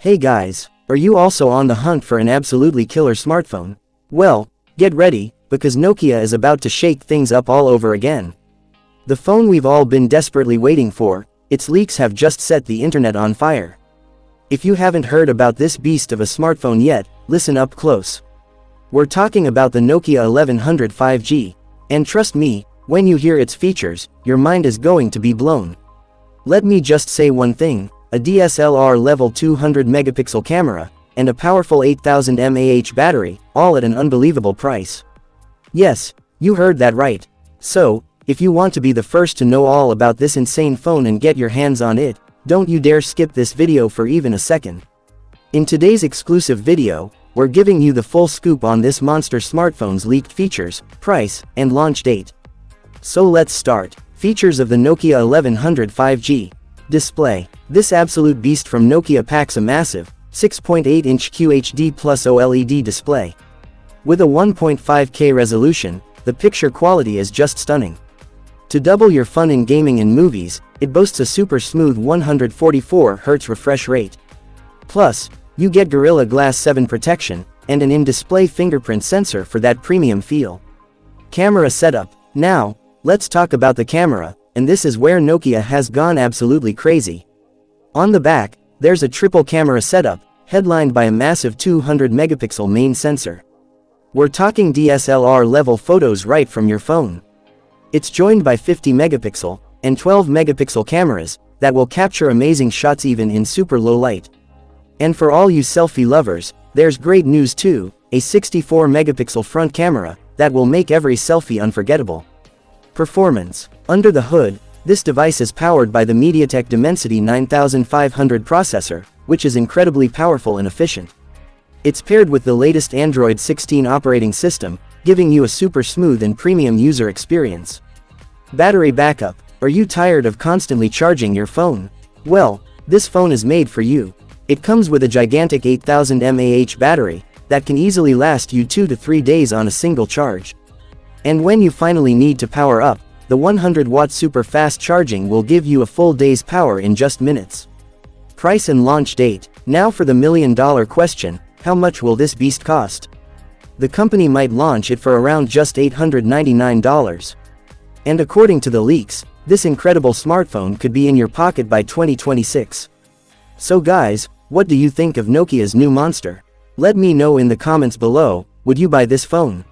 Hey guys, are you also on the hunt for an absolutely killer smartphone? Well, get ready, because Nokia is about to shake things up all over again. The phone we've all been desperately waiting for, its leaks have just set the internet on fire. If you haven't heard about this beast of a smartphone yet, listen up close. We're talking about the Nokia 1100 5G, and trust me, when you hear its features, your mind is going to be blown. Let me just say one thing, a DSLR level 200 megapixel camera, and a powerful 8000 mAh battery, all at an unbelievable price. Yes, you heard that right. So, if you want to be the first to know all about this insane phone and get your hands on it, don't you dare skip this video for even a second. In today's exclusive video, we're giving you the full scoop on this monster smartphone's leaked features, price, and launch date. So let's start. Features of the Nokia 1100 5G. Display. This absolute beast from Nokia packs a massive, 6.8-inch QHD plus OLED display. With a 1.5K resolution, the picture quality is just stunning. To double your fun in gaming and movies, it boasts a super smooth 144Hz refresh rate. Plus, you get Gorilla Glass 7 protection, and an in-display fingerprint sensor for that premium feel. Camera setup. Now, let's talk about the camera, and this is where Nokia has gone absolutely crazy. On the back, there's a triple camera setup, headlined by a massive 200 megapixel main sensor. We're talking DSLR level photos right from your phone. It's joined by 50 megapixel and 12 megapixel cameras that will capture amazing shots even in super low light. And for all you selfie lovers, there's great news too, a 64 megapixel front camera that will make every selfie unforgettable. Performance. Under the hood, this device is powered by the MediaTek Dimensity 9500 processor, which is incredibly powerful and efficient. It's paired with the latest Android 16 operating system, giving you a super smooth and premium user experience. Battery backup. Are you tired of constantly charging your phone? Well, this phone is made for you. It comes with a gigantic 8000 mAh battery that can easily last you 2 to 3 days on a single charge. And when you finally need to power up, the 100-watt super fast charging will give you a full day's power in just minutes. Price and launch date. Now for the million-dollar question, how much will this beast cost? The company might launch it for around just $899. And according to the leaks, this incredible smartphone could be in your pocket by 2026. So guys, what do you think of Nokia's new monster? Let me know in the comments below, would you buy this phone?